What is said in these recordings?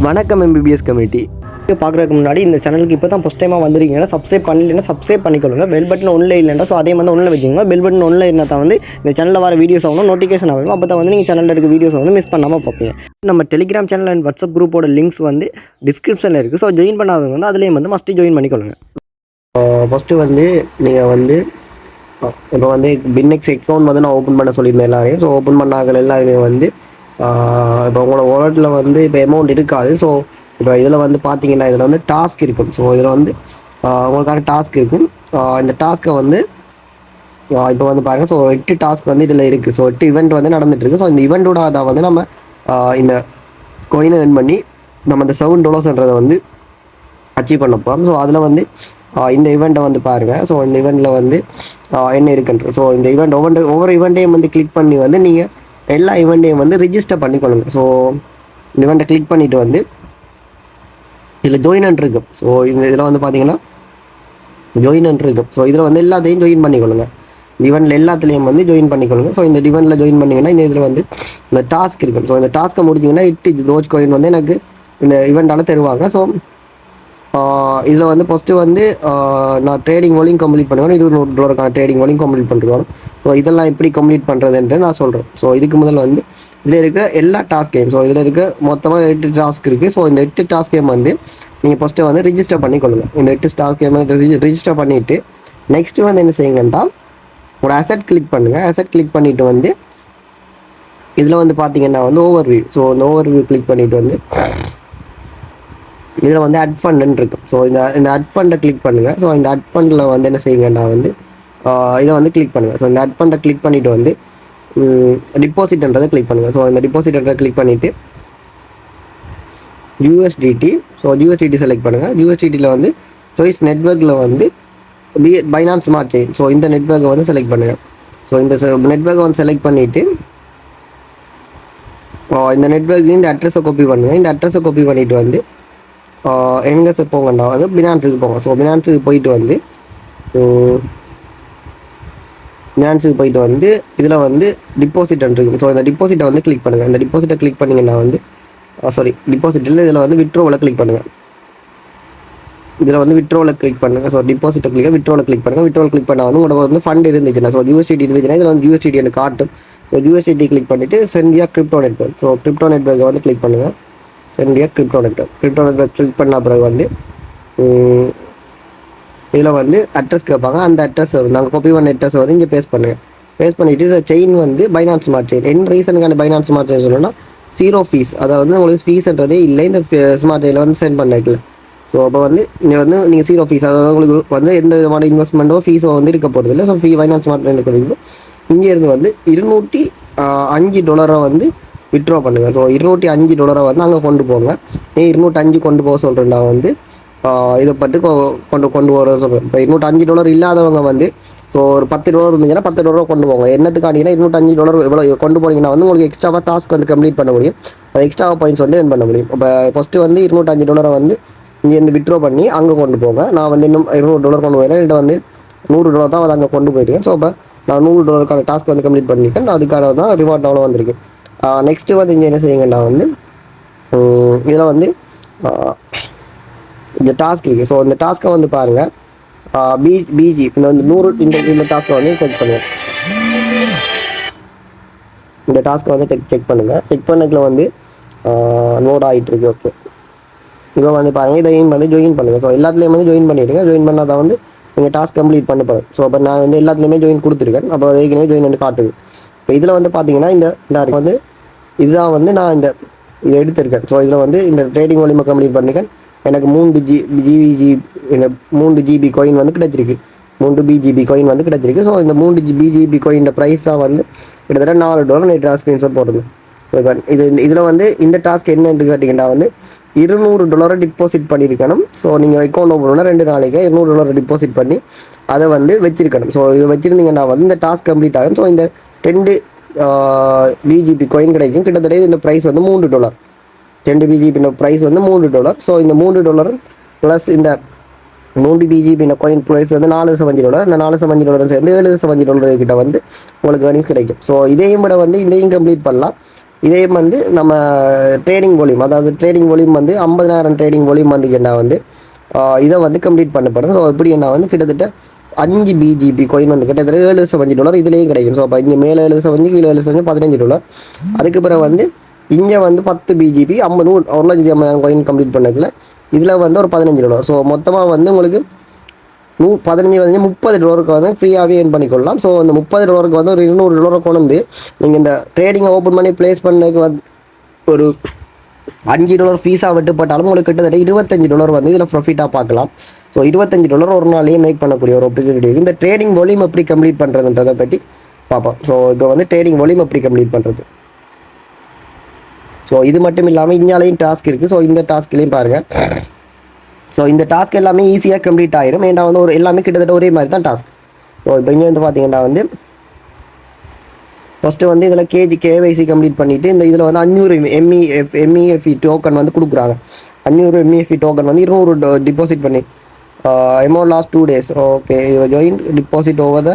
வணக்கம் MBBS committee பார்க்குறதுக்கு முன்னாடி இந்த சேனலுக்கு இப்போ தான் ஃபஸ்ட் டைமாக வந்துருக்கீங்கன்னா சப்ஸ்கிரைப் பண்ணலைன்னா சப்ஸ்கிரைப் பண்ணிக்கொள்ளுங்க. பெல் பட்டன் ஒன்றில் இல்லைன்னா ஸோ அதே வந்து ஒன்றில் வச்சுக்கோங்க. பெல் பட்டன் ஒன்றில் இருந்தால் தான் வந்து இந்த சேனலில் வர வீடியோஸ் ஆகணும், நோட்டிஃபிகேஷன் ஆகணும். அப்போ தான் வந்து நீங்கள் சேனலில் இருக்க வீடியோஸ் வந்து மிஸ் பண்ணாமல் பார்ப்பீங்க. நம்ம டெலிகிராம் சேனல் அண்ட் வாட்ஸ்அப் குரூப்போட லிங்க்ஸ் வந்து டிஸ்கிரிப்ஷனில் இருக்குது. ஸோ ஜாயின் பண்ணாதவங்க வந்து அதுலேயும் வந்து மஸ்ட்டு ஜாயின் பண்ணிக்கொள்ளுங்க. ஃபஸ்ட்டு வந்து நீங்கள் வந்து இப்போ வந்து பின்னெக்ஸ் அக்கௌண்ட் வந்து நான் ஓப்பன் பண்ண சொல்லியிருந்தேன் எல்லாரையும். ஸோ ஓப்பன் பண்ணாத எல்லாருமே வந்து இப்போ உங்களோட வாலெட்டில் வந்து இப்போ அமௌண்ட் இருக்காது. ஸோ இப்போ இதில் வந்து பார்த்தீங்கன்னா இதில் வந்து டாஸ்க் இருக்கும். ஸோ இதில் வந்து உங்களுக்கான டாஸ்க் இருக்கும். இந்த டாஸ்க்கை வந்து இப்போ வந்து பாருங்கள். ஸோ 8 டாஸ்க் வந்து இதில் இருக்குது. ஸோ 8 இவெண்ட் வந்து நடந்துகிட்ருக்கு. ஸோ இந்த இவெண்ட்டோட அதை வந்து நம்ம இந்த கோயினை earn பண்ணி நம்ம இந்த $7 வந்து அச்சீவ் பண்ண போகிறோம். ஸோ அதில் வந்து இந்த ஈவெண்ட்டை வந்து பாருங்கள். ஸோ இந்த ஈவெண்ட்டில் வந்து என்ன இருக்குன்றது. ஸோ இந்த ஈவெண்ட் ஒவ்வொரு ஈவெண்ட்டையும் வந்து கிளிக் பண்ணி வந்து நீங்கள் எல்லா ஈவெண்ட்டையும் வந்து ரிஜிஸ்டர் பண்ணிக்கொள்ளுங்க. ஸோ இந்த ஈவெண்ட்டை கிளிக் பண்ணிவிட்டு வந்து இதில் ஜாயின் இருக்கும். ஸோ இதில் வந்து பார்த்தீங்கன்னா ஜாயின் இருக்கும். ஸோ இதில் வந்து எல்லாத்தையும் ஜாயின் பண்ணிக்கொள்ளுங்க. இந்த ஈவெண்ட்டில் எல்லாத்துலேயும் வந்து ஜாயின் பண்ணிக்கொள்ளுங்க. ஸோ இந்த ஈவெண்ட்டில் ஜாயின் பண்ணிங்கன்னா இந்த இதில் வந்து இந்த டாஸ்க் இருக்கும். ஸோ இந்த டாஸ்க்கை முடிச்சிங்கன்னா 8 டோஜ் காயின் வந்து எனக்கு இந்த ஈவெண்ட்டால் தருவாங்க. ஸோ இதில் வந்து ஃபஸ்ட்டு வந்து நான் ட்ரேடிங் வால்யூம் கம்ப்ளீட் பண்ணுவேன். $200 ட்ரேடிங் வால்யூம் கம்ப்ளீட் பண்ணுறோம். ஸோ இதெல்லாம் எப்படி கம்ப்ளீட் பண்ணுறதுன்ட்டு நான் சொல்கிறேன். ஸோ இதுக்கு முதல்ல வந்து இதில் இருக்கிற எல்லா டாஸ்கையும், ஸோ இதில் இருக்க மொத்தமாக 8 டாஸ்க் இருக்குது. ஸோ இந்த 8 டாஸ்கையும் வந்து நீங்கள் ஃபஸ்ட்டு வந்து ரிஜிஸ்டர் பண்ணிக்கொள்ளுங்க. இந்த 8 டாஸ்கையும் ரிஜிஸ்டர் பண்ணிவிட்டு நெக்ஸ்ட்டு வந்து என்ன செய்யுங்கன்னா ஒரு அசெட் கிளிக் பண்ணுங்கள். அசெட் கிளிக் பண்ணிவிட்டு வந்து இதில் வந்து பார்த்தீங்கன்னா வந்து ஓவர்வியூ. ஸோ இந்த ஓவர்வியூ கிளிக் பண்ணிவிட்டு வந்து இதில் வந்து அட் ஃபண்டுன்னு இருக்கும். ஸோ இந்த அட் ஃபண்டை கிளிக் பண்ணுங்கள். ஸோ இந்த அட் ஃபண்டில் வந்து என்ன செய்யுங்கன்னா வந்து இதை வந்து கிளிக் பண்ணுங்கள். ஸோ இந்த அட் ஃபண்டை கிளிக் பண்ணிவிட்டு வந்து டிபாசிட்ன்றதை கிளிக் பண்ணுங்கள். ஸோ இந்த டிபாசிட்ன்றதை கிளிக் பண்ணிவிட்டு யூஎஸ்டிடி. ஸோ யூஎஸ்டிடி செலக்ட் பண்ணுங்கள். யூஎஸ்டிடியில் வந்து சாய்ஸ் நெட்வொர்க்கில் வந்து பைனான்ஸ் ஸ்மார்ட் செயின். ஸோ இந்த நெட்வொர்க்கை வந்து செலக்ட் பண்ணுங்கள். ஸோ இந்த நெட்வொர்க்கை வந்து செலக்ட் பண்ணிவிட்டு இந்த நெட்வொர்க்கு இந்த அட்ரஸை காப்பி பண்ணுங்கள். இந்த அட்ரஸை காப்பி பண்ணிவிட்டு வந்து எங்கே போங்கண்டா வந்து பினான்ஸுக்கு போங்க. ஸோ பினான்ஸுக்கு போயிட்டு வந்து இதில் வந்து டிபாசிட் இருக்கும். ஸோ இந்த டிபாசிட்டை வந்து கிளிக் பண்ணுங்கள். இந்த டிபாசிட்டை கிளிக் பண்ணிங்கன்னா வந்து டிபாசிட்டில் இதில் வந்து விட்ரோவில் கிளிக் பண்ணுங்கள். இதில் வந்து விட்ரோவில் கிளிக் பண்ணுங்கள். ஸோ டிபாசிட்டை விட்ரோவில் கிளிக் பண்ணுங்கள். விட்ரோவில் கிளிக் பண்ணால் வந்து உங்களுக்கு வந்து ஃபண்ட் இருந்துச்சுன்னா, ஸோ யூஎஸ்டிடி இருந்துச்சுன்னா இதில் வந்து யூஎஸ்டிடி எனக்கு காட்டும். ஸோ யூஎஸ்டிடி கிளிக் பண்ணிவிட்டு சென்ட் வியா கிரிப்டோ நெட்வொர்க். ஸோ கிரிப்டோ நெட்வொர்க்கை வந்து கிளிக் பண்ணுங்கள். சென்ட் வியா crypto network. Crypto network click பண்ண பிறகு வந்து இதில் வந்து அட்ரஸ் கேட்பாங்க. அந்த அட்ரஸ் நாங்கள் காப்பி பண்ண அட்ரஸை வந்து இங்கே பேஸ்ட் பண்ணுங்கள். பேஸ்ட் பண்ணிவிட்டு இந்த செயின் வந்து பைனான்ஸ் ஸ்மார்ட் செயின். என்ன ரீசனுக்கான பைனான்ஸ் ஸ்மார்ட் செயின் சொல்லணும்னா 0 ஃபீஸ். அதாவது உங்களுக்கு ஃபீஸ்ன்றதே இல்லை இந்த ஸ்மார்ட் செயினில் வந்து சென்ட் பண்ணிக்கல. ஸோ அப்போ வந்து நீங்கள் 0 ஃபீஸ், அதாவது உங்களுக்கு வந்து எந்த விதமான இன்வெஸ்ட்மெண்ட்டோ ஃபீஸோ வந்து இருக்க போகிறது இல்லை. ஸோ பைனான்ஸ் ஸ்மார்ட் செயின் கொடுக்குது. இங்கேருந்து வந்து $205 வந்து விட்ரா பண்ணுங்கள். ஸோ $205 வந்து அங்கே கொண்டு போங்க. 205 கொண்டு போக சொல்கிறேன். வந்து இதை பற்றி கொண்டு வர சொல்கிறேன். இப்போ $205 இல்லாதவங்க வந்து ஸோ ஒரு $10 இருந்துச்சுன்னா $10 கொண்டு போங்க. என்னத்துக்காண்டிங்கன்னா $205 எவ்வளோ கொண்டு போனீங்கன்னா வந்து உங்களுக்கு எக்ஸ்ட்ராவாக டாஸ்க் வந்து கம்ப்ளீட் பண்ண முடியும். எக்ஸ்ட்ரா பாயிண்ட்ஸ் வந்து earn பண்ண முடியும். இப்போ ஃபஸ்ட்டு வந்து $205 வந்து இங்கேருந்து விட்ரா பண்ணி அங்கே கொண்டு போங்க. நான் வந்து இன்னும் $200 கொண்டு போயிருக்கேன். என்கிட்ட வந்து $100 தான் வந்து அங்கே கொண்டு போயிருக்கேன். ஸோ இப்போ நான் $100 டாஸ்க் வந்து கம்ப்ளீட் பண்ணியிருக்கேன். நான் அதுக்கான தான் ரிவார்ட் அவ்வளோ வந்திருக்கு. நெக்ஸ்ட்டு வந்து இங்கே என்ன செய்யுங்கன்னா வந்து இதில் வந்து இந்த டாஸ்க் இருக்குது. ஸோ இந்த டாஸ்க்கை வந்து பாருங்கள். பிஜி இந்த வந்து 100 இந்த டாஸ்க்கை வந்து செக் பண்ணுங்கள். இந்த டாஸ்க்கை வந்து செக் பண்ணுங்கள். செக் பண்ணதுல வந்து லோட் ஆகிட்டுருக்கு. ஓகே, இப்போ வந்து பாருங்கள். இதையும் வந்து ஜாயின் பண்ணுங்கள். ஸோ எல்லாத்துலேயும் வந்து ஜாயின் பண்ணிடுங்க. ஜாயின் பண்ணால் தான் வந்து நீங்கள் டாஸ்க் கம்ப்ளீட் பண்ண போகிறேன். ஸோ அப்போ நான் வந்து எல்லாத்துலேயுமே ஜாயின் கொடுத்துருக்கேன். அப்போ ஏற்கனவே ஜாயின் வந்து காட்டுது. இப்போ இதில் வந்து பார்த்தீங்கன்னா இந்த வந்து இதுதான் வந்து நான் இதை எடுத்திருக்கேன். ஸோ இதில் வந்து இந்த ட்ரேடிங் வால்யூமை கம்ப்ளீட் பண்ணியிருக்கேன். எனக்கு 3 ஜிபி காயின் வந்து கிடச்சிருக்கு. 3 பிஜிபி காயின் வந்து கிடச்சிருக்கு. ஸோ இந்த 3 பிஜிபி காயின் ப்ரைஸாக வந்து கிட்டத்தட்ட $4 நேற்று ஸ்க்ரீன்ஷாட் போட்டுருந்தேன். ஸோ இப்போ இதில் வந்து இந்த டாஸ்க் என்னன்னு கேட்டிங்கன்னா வந்து $200 டிபாசிட் பண்ணியிருக்கணும். ஸோ நீங்கள் அக்கௌண்ட் ஓப்பன் பண்ணால் 2 நாளைக்கு $200 டிபாசிட் பண்ணி அதை வந்து வச்சிருக்கணும். ஸோ இது வச்சுருந்தீங்கன்னா வந்து இந்த டாஸ்க் கம்ப்ளீட் ஆகும். ஸோ இந்த 2 பிஜிபி காயின் கிடைக்கும். கிட்டத்தட்ட இந்த ப்ரைஸ் வந்து $3. 2 பிஜிபி ப்ரைஸ் வந்து $3. ஸோ இந்த $3 ப்ளஸ் இந்த 3 பிஜிபி காயின் ப்ரைஸ் வந்து $4.75. இந்த $4.75 சேர்ந்து $7.75 கிட்ட வந்து உங்களுக்கு ஏர்னிங்ஸ் கிடைக்கும். ஸோ இதையும் விட வந்து இதையும் கம்ப்ளீட் பண்ணலாம். இதே வந்து நம்ம ட்ரேடிங் வால்யூம், அதாவது ட்ரேடிங் வால்யூம் வந்து 50,000 ட்ரேடிங் வால்யூம் வந்து என்ன வந்து இதை வந்து கம்ப்ளீட் பண்ணப்படும். ஸோ எப்படி என்ன வந்து கிட்டத்தட்ட 5 பிஜிபி காயின் வந்து கிட்டத்தட்ட $7.5 இதுலேயும் கிடைக்கும். ஸோ அப்போ இங்கே மேலே $7.5 கீழே $7.5 $15. அதுக்கு பிறகு வந்து இங்கே வந்து 10 பிஜிபி 1,50,000 காயின் கம்ப்ளீட் பண்ணக்குள்ள இதில் வந்து ஒரு $15. ஸோ மொத்தமாக வந்து உங்களுக்கு 15 $30 வந்து ஃப்ரீயாகவே ஏர்ன் பண்ணிக்கொள்ளலாம். ஸோ அந்த $30 வந்து ஒரு $200 கொண்டு வந்து நீங்கள் இந்த ட்ரேடிங்கை ஓப்பன் பண்ணி ப்ளேஸ் பண்ணதுக்கு வந்து ஒரு $5 ஃபீஸாக விட்டு போட்டாலும் உங்களுக்கு கிட்டத்தட்ட $25 வந்து இதில் ப்ராஃபிட்டாக பார்க்கலாம். ஸோ $25 ஒரு நாளையே மேக் பண்ணக்கூடிய ஒரு ஆப்பர்ச்சுனிட்டி இருக்குது. இந்த ட்ரேடிங் வால்யூம் எப்படி கம்ப்ளீட் பண்ணுறதுன்றதை பற்றி பார்ப்போம். ஸோ இப்போ வந்து ட்ரேடிங் வால்யூம் எப்படி கம்ப்ளீட் பண்ணுறது. ஸோ இது மட்டும் இல்லாமல் இந்தியாலையும் டாஸ்க் இருக்குது. ஸோ இந்த டாஸ்க்லேயும் பாருங்கள். ஸோ இந்த டாஸ்க் எல்லாமே ஈஸியாக கம்ப்ளீட் ஆகிடும். ஏன்னா வந்து ஒரு எல்லாமே கிட்டத்தட்ட ஒரே மாதிரி தான் டாஸ்க். ஸோ இப்போ இங்கே வந்து பார்த்தீங்கன்னா வந்து ஃபஸ்ட்டு வந்து இதில் கேவைசி கம்ப்ளீட் பண்ணிவிட்டு இந்த இதில் வந்து 500 MEFE டோக்கன் வந்து கொடுக்குறாங்க. 500 MEFE டோக்கன் வந்து 200 டிபாசிட் பண்ணி amount last 2 days. Okay, join deposit over the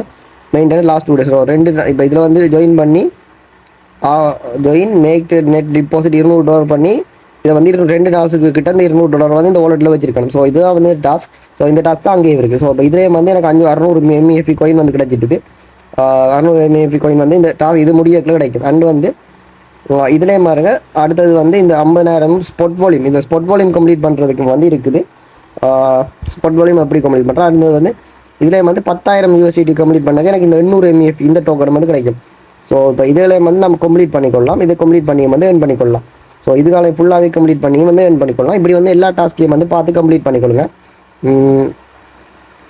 maintain last 2 days. இப்போ இதில் வந்து ஜாயின் பண்ணி ஜாயின் மேக் நெட் டிபாசிட் $200 பண்ணி இதை வந்து 2 நாளுக்கு கிட்ட இந்த $200 வந்து இந்த வாலெட்டில் வச்சிருக்கணும். ஸோ இதுதான் வந்து டாஸ்க். ஸோ இந்த டாஸ்க் தான் அங்கேயே இருக்குது. ஸோ இப்போ இதிலே வந்து எனக்கு 600 MEFE காயின் வந்து கிடச்சிட்டு 600 MEFE காயின் வந்து இந்த டாஸ்க் இது முடியக்குள்ள கிடைக்கும். அண்ட் வந்து இதிலே பாருங்க அடுத்தது வந்து இந்த 50,000 ஸ்பாட் வால்யூம், இந்த ஸ்பாட் வால்யூம் கம்ப்ளீட் பண்ணுறதுக்கு வந்து இருக்குது. ஸ்பாட் வால்யூம் எப்படி கம்ப்ளீட் பண்ணுறேன். அடுத்தது வந்து இதிலே வந்து 10,000 USDT கம்ப்ளீட் பண்ணாங்க எனக்கு இந்த 800 MEFE இந்த டோக்கன் வந்து கிடைக்கும். ஸோ இப்போ இதில் வந்து நம்ம கம்ப்ளீட் பண்ணிக்கொள்ளலாம். இதை கம்ப்ளீட் பண்ணி வந்து ஏர்ன் பண்ணிக்கொள்ளலாம். ஸோ இதுக்கால ஃபுல்லாகவே கம்ப்ளீட் பண்ணி வந்து ஏர்ன் பண்ணிக்கொள்ளலாம். இப்படி வந்து எல்லா டாஸ்க்கையும் வந்து பார்த்து கம்ப்ளீட் பண்ணிக்கொள்ளுங்க.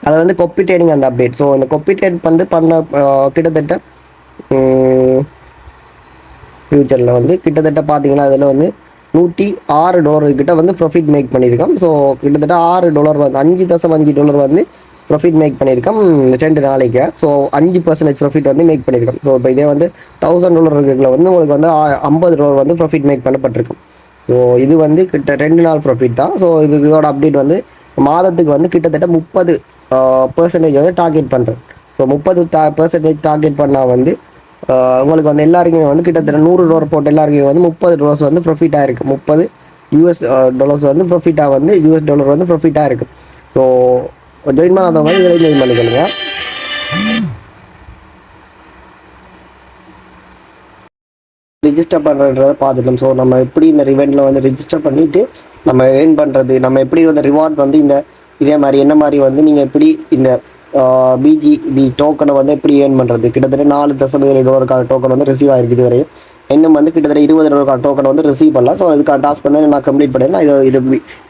அதை வந்து கொப்பி ட்ரேடிங் அந்த அப்டேட். ஸோ இந்த கொப்பி ட்ரேட் வந்து பண்ண கிட்டத்தட்ட ஃப்யூச்சரில் வந்து கிட்டத்தட்ட பார்த்தீங்கன்னா அதில் வந்து $106 கிட்ட வந்து ப்ராஃபிட் மேக் பண்ணியிருக்கோம். ஸோ கிட்டத்தட்ட $6 வந்து $5.5 வந்து ப்ராஃபிட் மேக் பண்ணியிருக்கோம் 2 நாளைக்கு. ஸோ 5% ப்ராஃபிட் வந்து மேக் பண்ணியிருக்கோம். ஸோ இப்போ இதே வந்து $1,000 இருக்குல வந்து உங்களுக்கு வந்து $50 வந்து ப்ராஃபிட் மேக் பண்ணப்பட்டிருக்கும். ஸோ இது வந்து கிட்ட 2 நாள் ப்ராஃபிட் தான். ஸோ இதோட அப்டேட் வந்து மாதத்துக்கு வந்து கிட்டத்தட்ட 30% வந்து டார்கெட் பண்ணுறேன். ஸோ 30% டார்கெட் பண்ணால் வந்து உங்களுக்கு வந்து எல்லாருக்குமே வந்து கிட்டத்தட்ட $100 போட்ட எல்லாருக்குமே வந்து $30 வந்து ப்ராஃபிட்டாக இருக்குது. $30 வந்து ப்ராஃபிட்டாக வந்து $US வந்து ப்ராஃபிட்டாக இருக்குது. ஸோ ஜாயின் பண்ணாதவங்க இதில் ஜாயின் பண்ணிக்கணுங்க. ரிஜிஸ்டர் பண்ணுறதை பார்த்துக்கலாம். ஸோ நம்ம எப்படி இந்த ரிவெண்டில் வந்து ரிஜிஸ்டர் பண்ணிவிட்டு நம்ம ஏர்ன் பண்ணுறது, நம்ம எப்படி வந்து ரிவார்ட் வந்து இந்த இதே மாதிரி என்ன மாதிரி வந்து நீங்கள் எப்படி இந்த பிஜிபி டோக்கனை வந்து எப்படி ஏர்ன் பண்ணுறது. கிட்டத்தட்ட $4.7 டோக்கன் வந்து ரிசீவ் ஆகிருக்கு இது வரையும். இன்னும் வந்து கிட்டத்தட்ட $20 டோக்கன் வந்து ரிசீவ் பண்ணலாம். ஸோ அதுக்கான டாஸ்க் வந்து நான் கம்ப்ளீட் பண்ணேன். இது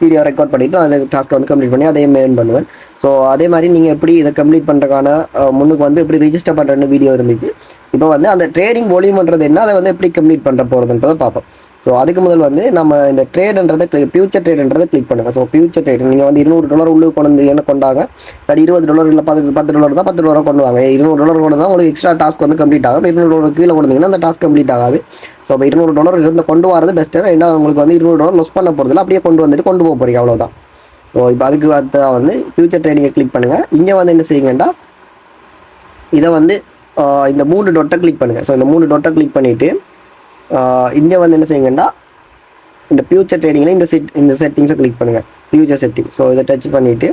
வீடியோ ரெக்கார்ட் பண்ணிவிட்டு அந்த டாஸ்க்கை வந்து கம்ப்ளீட் பண்ணி அதையும் ஏர்ன் பண்ணுவேன். ஸோ அதே மாதிரி நீங்கள் எப்படி இதை கம்ப்ளீட் பண்ணுறதுக்கான முன்னுக்கு வந்து எப்படி ரிஜிஸ்டர் பண்ணுறேன்னு வீடியோ இருந்துச்சு. இப்போ வந்து அந்த ட்ரேடிங் வால்யூம்ன்றது என்ன, அதை வந்து எப்படி கம்ப்ளீட் பண்ணுற போகிறதுன்றதை பார்ப்போம். ஸோ அதுக்கு முதல் வந்து நம்ம இந்த ட்ரேடுன்றதை ஃபியூச்சர் ட்ரேடுன்றதை கிளிக் பண்ணுங்கள். ஸோ ஃபியூச்சர் ட்ரேடு நீங்கள் வந்து $200 உள்ளே கொண்டு என்ன கொண்டாங்க, இல்லாட்டி $20 இல்லை $10 தான் $10 கொண்டு வாங்க. $200 கொண்டு தான் உங்களுக்கு எக்ஸ்ட்ரா டாஸ்க் வந்து கம்ப்ளீட் ஆகும். $200 கீழே கொண்டீங்கன்னா அந்த டாஸ்க் கம்ப்ளீட் ஆகாது. ஸோ இப்போ $200 இருந்து கொண்டு வரது பெஸ்ட்டு. ஏன்னா உங்களுக்கு வந்து $200 லொஸ் பண்ண போகிறதில்ல, அப்படியே கொண்டு வந்துட்டு கொண்டு போக போகிறீங்க, அவ்வளோதான். ஸோ இப்போ அதுக்கு அடுத்த வந்து ஃபியூச்சர் ட்ரேடிங்கை கிளிக் பண்ணுங்கள். இங்கே வந்து என்ன செய்யுங்கன்னா இதை வந்து இந்த 3 டொட்டை கிளிக் பண்ணுங்கள். ஸோ இந்த 3 டொட்டை கிளிக் பண்ணிவிட்டு இங்கே வந்து என்ன செய்யுங்கன்னா இந்த ஃபியூச்சர் ட்ரேடிங்கில் இந்த செட்டிங்ஸை கிளிக் பண்ணுங்கள், ஃபியூச்சர் செட்டிங். ஸோ இதை டச் பண்ணிவிட்டு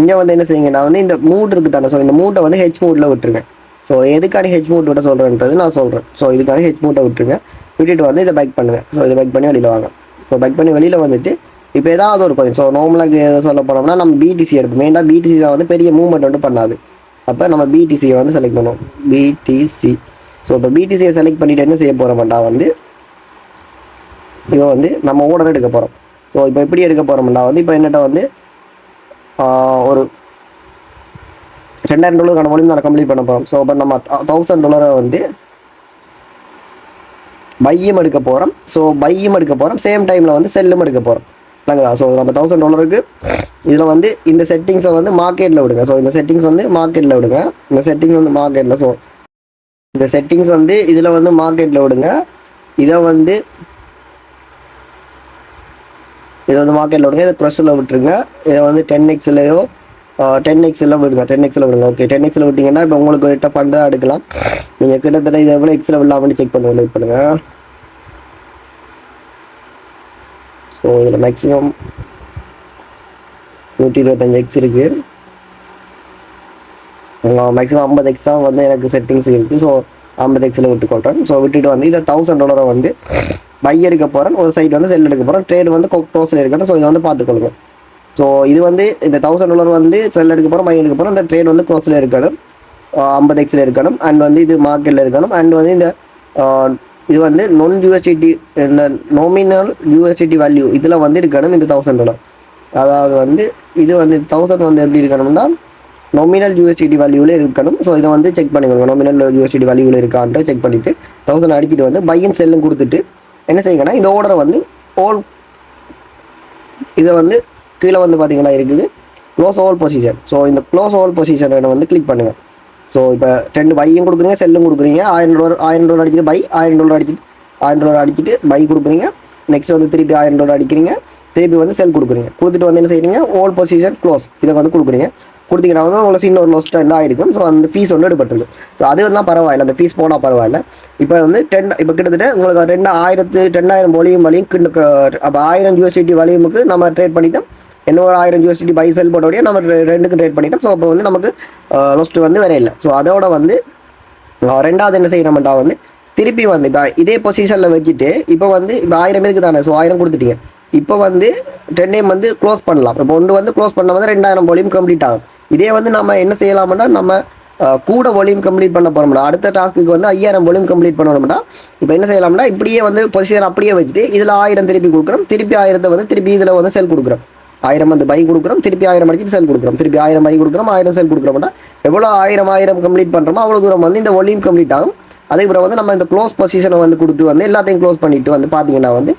இங்கே வந்து என்ன செய்யுங்கன்னா வந்து இந்த மூட் இருக்குது தானே. ஸோ இந்த மூட்டை வந்து ஹெச் மூட்டில் விட்டுருங்க. ஸோ எதுக்கான ஹெச் மூட் விட சொல்கிறேன்றது நான் சொல்கிறேன். ஸோ இதுக்கான ஹெச் மூட்டை விட்டுருங்க. விட்டுட்டு வந்து இதை பேக் பண்ணுங்கள். ஸோ இதை பேக் பண்ணி வெளியில் வாங்க. ஸோ பேக் பண்ணி வெளியில் வந்துட்டு இப்போ ஏதாவது ஒரு காயின், ஸோ நார்மலாக எதை சொல்ல போனோம்னா நம்ம பிடிசி எடுப்போம். மெயினாக பிடிசி தான் வந்து பெரிய மூவ்மெண்ட் வந்து பண்ணாது. அப்போ நம்ம பிடிசியை வந்து செலக்ட் பண்ணுவோம், பிடிசி. ஸோ இப்போ பிடிசியை செலக்ட் பண்ணிவிட்டு என்ன செய்ய போகிறோம்டா வந்து இப்போ வந்து நம்ம ஆர்டர் எடுக்க போகிறோம். ஸோ இப்போ எப்படி எடுக்க போகிறோம்னா வந்து இப்போ என்னட்ட வந்து ஒரு $2,000 வால்யூம் நான் கம்ப்ளீட் பண்ண போகிறோம். ஸோ இப்போ நம்ம $1,000 வந்து பையும் எடுக்க போகிறோம். ஸோ பையும் எடுக்க போகிறோம், சேம் டைமில் வந்து செல்லும் எடுக்க போகிறோம், இல்லைங்களா. ஸோ நம்ம $1,000 இதில் வந்து இந்த செட்டிங்ஸை வந்து மார்க்கெட்டில் விடுங்க. ஸோ இந்த செட்டிங்ஸ் வந்து மார்க்கெட்டில் விடுங்க. இந்த செட்டிங்ஸ் வந்து மார்க்கெட்டில், ஸோ இந்த செட்டிங்ஸ் வந்து இதில் வந்து மார்க்கெட்டில் விடுங்க. இதை வந்து மார்க்கெட்டில் விடுங்க. இதை க்ரஷில் விட்டுருங்க. இதை வந்து 10xலையோ 10xல விடுங்க. 10xல விடுங்க. ஓகே, 10xல விட்டிங்கன்னா இப்போ உங்களுக்கு கிட்ட ஃபண்டாக எடுக்கலாம். நீங்கள் கிட்டத்தட்ட இதை எவ்வளோ எக்ஸில் விடலாம்னு செக் பண்ணுங்கள். வெயிட் பண்ணுங்கள். ஸோ இதில் மேக்ஸிமம் 125x இருக்குது. மேக்ஸிமம் 50x தான் வந்து எனக்கு செட்டிங்ஸ் இருக்குது. ஸோ 50xல விட்டுக்கொள்கிறேன். ஸோ விட்டுட்டு வந்து இதை $1000 வந்து பை எடுக்க போகிறேன், ஒரு சைட் வந்து செல் எடுக்க போகிறேன். ட்ரேட் வந்து க்ளோஸில் இருக்கட்டும். ஸோ இதை வந்து பார்த்துக்கொள்ளுங்க. ஸோ இது வந்து இந்த $1000 வந்து செல் எடுக்க போகிறோம், பை எடுக்க போகிறோம். இந்த ட்ரேட் வந்து க்ளோஸில் இருக்கணும், 50xல இருக்கணும். அண்ட் வந்து இது மார்க்கெட்டில் இருக்கணும். அண்ட் வந்து இந்த இது வந்து நான் யூஎஸ்டிடி, இந்த நாமினல் யூஎஸ்டிடி வேல்யூ இதில் வந்து இருக்கணும் இந்த $1000. அதாவது வந்து இது வந்து 1000 வந்து எப்படி இருக்கணும்னா நாமினல் யூஎஸ்டிடி வேல்யூவில் இருக்கணும். ஸோ இதை வந்து செக் பண்ணிக்கோங்க, நாமினல் யூஎஸ்டிடி வேல்யூவில் இருக்கான்ற செக் பண்ணிவிட்டு 1000 அடிக்கிட்டு வந்து பையன் செல்லும் கொடுத்துட்டு என்ன செய்யுங்கன்னா இந்த ஆர்டரை வந்து ஆல் இதை வந்து கீழே வந்து பார்த்தீங்கன்னா இருக்குது க்ளோஸ் ஆல் பொசிஷன். ஸோ இந்த க்ளோஸ் ஆல் பொசிஷனை வந்து கிளிக் பண்ணுங்கள். ஸோ இப்போ 2 பையும் கொடுக்குறீங்க, செல்லும் கொடுக்குறீங்க. $1000 அடிச்சுட்டு பை, $1000 அடிச்சுட்டு பை கொடுக்குறீங்க. நெக்ஸ்ட் வந்து திருப்பி $1000 அடிக்கிறீங்க, திருப்பி வந்து செல் கொடுக்குறீங்க. கொடுத்துட்டு வந்து என்ன செய்கிறீங்க, ஆல் பொசிஷன் க்ளோஸ் இதை வந்து கொடுக்குறீங்க. கொடுத்தீங்கன்னா வந்து உங்களுக்கு இன்னொரு லோஸ் ட்ரெண்ட் ஆகிருக்கும். ஸோ அந்த ஃபீஸ் வந்து எடுபட்டுருக்கு. ஸோ அதுலாம் பரவாயில்ல, அந்த ஃபீஸ் போனால் பரவாயில்ல. இப்போ வந்து இப்போ கிட்டத்தட்ட உங்களுக்கு 1000 வால்யூம் அப்போ 1000 USDT வால்யூமுக்கு நம்ம ட்ரேட் பண்ணிட்டோம். இன்னொரு 1000 USDT பை செல் போட்டோடைய நம்ம ரெண்டுக்கும் ட்ரேட் பண்ணிட்டோம். ஸோ அப்போ வந்து நமக்கு லோஸ்ட் வந்து வேற இல்லை. ஸோ அதோட வந்து ரெண்டாவது என்ன செய்யணும்டா வந்து திருப்பி வந்து இப்போ இதே பொசிஷனில் வச்சுட்டு இப்போ வந்து இப்போ 1000 பேருக்கு தானே, ஸோ 1000 கொடுத்துட்டீங்க. இப்போ வந்து 10 வந்து க்ளோஸ் பண்ணலாம். இப்போ ஒன்று வந்து க்ளோஸ் பண்ண வந்து 2000 வால்யூம் கம்ப்ளீட் ஆகும். இதே வந்து நம்ம என்ன செய்யலாம்னா நம்ம கூட வால்யூம் கம்ப்ளீட் பண்ண போகிறோம்னா அடுத்த டாஸ்க்கு வந்து 5000 வால்யூம் கம்ப்ளீட் பண்ணணும்னா இப்போ என்ன செய்யலாம்னா இப்படியே வந்து பொசிஷன் அப்படியே வச்சுட்டு இதில் 1000 திருப்பி கொடுக்குறோம், திருப்பி 1000 வந்து திருப்பி இதில் வந்து செல் கொடுக்குறோம். 1000 வந்து பை கொடுக்குறோம், திருப்பி 1000 அடிச்சுட்டு செல் கொடுக்குறோம், திருப்பி 1000 பை கொடுக்குறோம், 1000 செல் கொடுக்குறோம்னா எவ்வளோ 1000 கம்ப்ளீட் பண்ணுறோமோ அவ்வளோ தூரம் வந்து இந்த வால்யூம் கம்ப்ளீட் ஆகும். அதுக்கப்புறம் வந்து நம்ம இந்த க்ளோஸ் பொசிஷனை வந்து கொடுத்து வந்து எல்லாத்தையும் க்ளோஸ் பண்ணிட்டு வந்து பார்த்தீங்கன்னா வந்து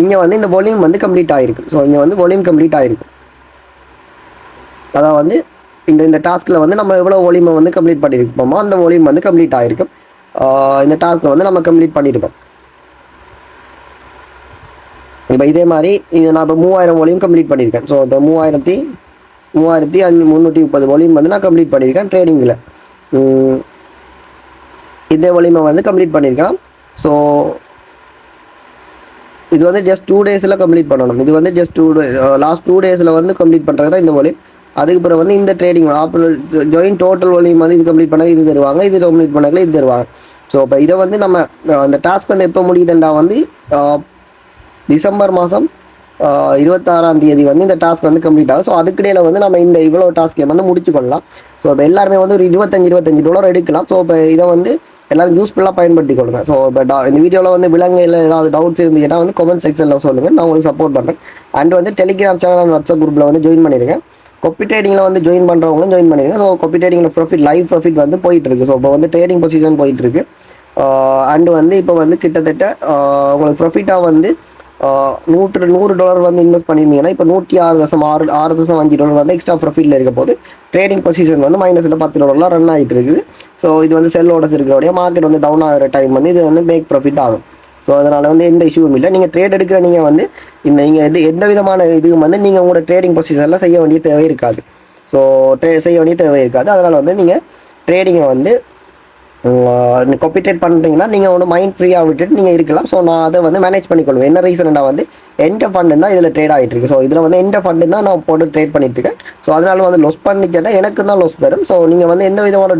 இங்கே வந்து இந்த வால்யூம் வந்து கம்ப்ளீட் ஆகிருக்கு. ஸோ இங்கே வந்து வால்யூம் கம்ப்ளீட் ஆகிருக்கு. அதான் வந்து இந்த டாஸ்கில் வந்து நம்ம எவ்வளோ வால்யூமை வந்து கம்ப்ளீட் பண்ணியிருப்போமோ அந்த வால்யூம் வந்து கம்ப்ளீட் ஆகிருக்கும். இந்த டாஸ்க்கை வந்து நம்ம கம்ப்ளீட் பண்ணியிருப்போம். இப்போ இதே மாதிரி இது நான் இப்போ 3000 வால்யூம் கம்ப்ளீட் பண்ணியிருக்கேன். ஸோ இப்போ 3330 வால்யூம் வந்து நான் கம்ப்ளீட் பண்ணியிருக்கேன் ட்ரேடிங்கில். இதே வால்யூமை வந்து கம்ப்ளீட் பண்ணியிருக்கேன். ஸோ இது வந்து ஜஸ்ட் 2 டேஸில் கம்ப்ளீட் பண்ணணும். இது வந்து ஜஸ்ட் லாஸ்ட் 2 டேஸில் வந்து கம்ப்ளீட் பண்ணுறது தான் இந்த வால்யூம். அதுக்கப்புறம் வந்து இந்த ட்ரேடிங் ஜாயின் டோட்டல் வால்யூம் வந்து இது கம்ப்ளீட் பண்ணால் இது தருவாங்க, இது கம்ப்ளீட் பண்ணாங்களே இது தருவாங்க. ஸோ இப்போ இதை வந்து நம்ம அந்த டாஸ்க் வந்து எப்போ முடியுதுண்டா வந்து டிசம்பர் மாதம் 26ஆம் தேதி வந்து இந்த டாஸ்க் வந்து கம்ப்ளீட் ஆகும். ஸோ அதுக்கிடையில் வந்து நம்ம இந்த இவ்வளோ டாஸ்க்கை வந்து முடிச்சு கொள்ளலாம். ஸோ இப்போ எல்லாருமே வந்து ஒரு $25 எடுக்கலாம். ஸோ இப்போ இதை வந்து எல்லோரும் யூஸ்ஃபுல்லாக பயன்படுத்தி கொடுங்க. ஸோ இப்போ இந்த வீடியோவில் வந்து விலங்குல ஏதாவது டவுட்ஸ் இருந்துச்சுன்னா வந்து கமெண்ட் செக்ஷனில் சொல்லுங்கள், நான் உங்களுக்கு சப்போர்ட் பண்ணுறேன். அண்ட் வந்து டெலிகிராம் சேனல் அண்ட் வாட்ஸ்அப் குரூப்பில் வந்து ஜாயின் பண்ணிடுங்க. கொப்பி ட்ரேடிங்கில் வந்து ஜாயின் பண்ணுறவங்களும் ஜாயின் பண்ணிடுங்க. ஸோ கொப்பி ட்ரேடிங்கில் லைவ் ப்ராஃபிட் வந்து போயிட்டுருக்கு. ஸோ இப்போ வந்து ட்ரேடிங் பொசிஷன் போயிட்டுருக்கு. அண்டு வந்து இப்போ வந்து கிட்டத்தட்ட உங்களுக்கு ப்ராஃபிட்டாக வந்து $100 வந்து இன்வெஸ்ட் பண்ணியிருந்தீங்கன்னா இப்போ $106.5 வந்து எக்ஸ்ட்ரா ப்ராஃபிட்டில் இருக்க போது ட்ரேடிங் பொசிஷன் வந்து மைனஸில் $10 ரன் ஆகிட்டு இருக்குது. ஸோ இது வந்து செல் ஓடஸ் இருக்கிறோடைய மார்க்கெட் வந்து டவுன் ஆகிற டைம் வந்து இது வந்து மேக் ப்ராஃபிட் ஆகும். ஸோ அதனால் வந்து எந்த இஷ்யூவும் இல்லை. நீங்கள் ட்ரேட் எடுக்கிற நீங்கள் வந்து நீங்கள் எந்த விதமான இதுவும் வந்து நீங்கள் உங்களோட ட்ரேடிங் பொசிஷனில் செய்ய வேண்டிய தேவை இருக்காது. ஸோ செய்ய வேண்டிய தேவை இருக்காது. அதனால் வந்து நீங்கள் ட்ரேடிங்கை வந்து காப்பி ட்ரேட் பண்ணுறீங்கன்னா நீங்கள் ஒன்று மைண்ட் ஃப்ரீயாக விட்டுட்டு நீங்கள் இருக்கலாம். ஸோ நான் அதை வந்து மேனேஜ் பண்ணிக்கொள்வேன். என்ன ரீசன்னா வந்து எந்த ஃபண்டு தான் இதில் ட்ரேட் ஆகிட்டு இருக்கு. ஸோ இதில் வந்து எந்த ஃபண்டு தான் நான் போட்டு ட்ரேட் பண்ணிட்டு இருக்கேன். ஸோ அதனால வந்து லொஸ் பண்ணிச்சேன்னா எனக்கு தான் லொஸ் வரும். ஸோ நீங்கள் வந்து எந்த விதமான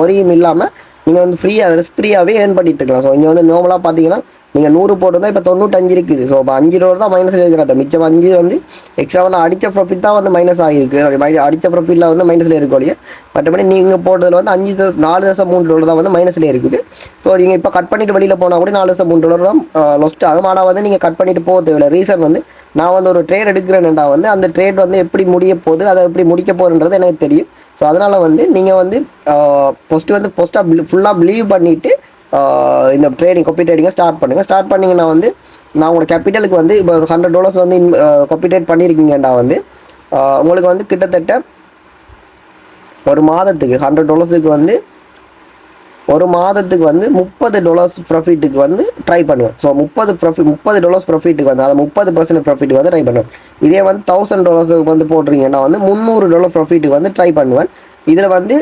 ஒரியும் இல்லாமல் நீங்கள் வந்து ரிஸ்க் ஃப்ரீயாகவே ஏர்ன் பண்ணிட்டு இருக்கலாம். ஸோ இங்கே வந்து நார்மலாக பார்த்தீங்கன்னா நீங்கள் 100 போட்டுருந்தா இப்போ 95 இருக்குது. ஸோ இப்போ $5 தான் மைனஸில் இருக்கிறத, மிச்சம் 5 வந்து எக்ஸ்ட்ரா அடித்த ப்ராஃபிட் தான் வந்து மைனஸ் ஆகிருக்கு. அடித்த ப்ராஃபிட்டில் வந்து மைனஸில் இருக்கோடைய மற்றபடி நீங்கள் போட்டதில் வந்து $4.3 தான் வந்து மைனஸில் இருக்குது. ஸோ நீங்கள் இப்போ கட் பண்ணிவிட்டு வெளியில் போனால் கூட $4.3 தான் லொஸ்ட் ஆகும். ஆனால் வந்து நீங்கள் கட் பண்ணிவிட்டு போக தேவையில்லை. ரீசன் வந்து நான் வந்து ஒரு ட்ரேட் எடுக்கிறேன்டா வந்து அந்த ட்ரேட் வந்து எப்படி முடிய போகுது, அதை எப்படி முடிக்க போகிறன்றது எனக்கு தெரியும். ஸோ அதனால் வந்து நீங்கள் வந்து ஃபுல்லாக பிலீவ் பண்ணிவிட்டு இந்த ட்ரேடிங் காப்பி ட்ரேடிங்கை ஸ்டார்ட் பண்ணுங்கள். ஸ்டார்ட் பண்ணிங்கன்னா வந்து நான் உங்களோட கேபிட்டலுக்கு வந்து இப்போ ஒரு $100 வந்து காப்பி ட்ரேட் பண்ணியிருக்கீங்கடா வந்து உங்களுக்கு வந்து கிட்டத்தட்ட ஒரு மாதத்துக்கு $100 வந்து ஒரு மாதத்துக்கு வந்து $30 ப்ராஃபிட்டுக்கு வந்து ட்ரை பண்ணுவேன். ஸோ $30 ப்ராஃபிட்டுக்கு வந்து அதை 30% ப்ராஃபிட்டுக்கு வந்து ட்ரை பண்ணுவேன். இதே வந்து $1000 வந்து போடுறீங்கன்னா வந்து $300 ப்ராஃபிட்டுக்கு வந்து ட்ரை பண்ணுவேன். இதில் வந்து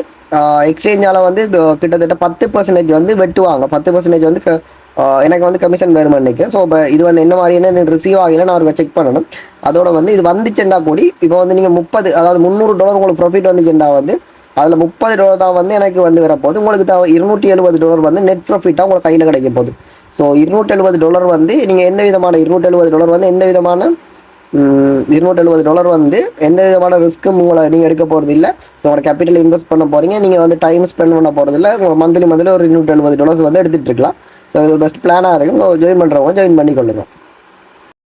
எக்ஸ்சேஞ்சால் வந்து கிட்டத்தட்ட 10% வந்து வெட்டுவாங்க. 10% வந்து எனக்கு வந்து கமிஷன் வேறு நினைக்கிறேன். ஸோ இப்போ இது வந்து என்ன மாதிரியான ரிசீவ் ஆகலை நான் அவருக்கு செக் பண்ணணும். அதோட வந்து இது வந்துச்சுண்டா கூடி இப்போ வந்து நீங்கள் 30 அதாவது $300 உங்களுக்கு ப்ராஃபிட் வந்துச்சுண்டா வந்து அதில் $30 தான் வந்து எனக்கு வந்து வரப்போகுது. உங்களுக்கு $270 வந்து நெட் ப்ராஃபிட்டாக உங்களுக்கு கையில் கிடைக்க போகுது. ஸோ $270 வந்து நீங்கள் எந்த விதமான $270 வந்து எந்த விதமான $270 வந்து எந்த விதமான ரிஸ்க்கும் உங்களை நீங்கள் எடுக்க போகிறது இல்லை. ஸோ உங்களோட கேபிட்டல் இன்வெஸ்ட் பண்ண போகிறீங்க. நீங்கள் வந்து டைம் ஸ்பெண்ட் பண்ண போகிறது இல்லை. உங்கள் மந்த்லி ஒரு $270 வந்து எடுத்துகிட்டு இருக்கலாம். ஸோ இது பெஸ்ட் பிளானாக இருக்கும். ஸோ ஜாயின் பண்ணுறவங்க ஜாயின் பண்ணிக்கொள்ளுங்க.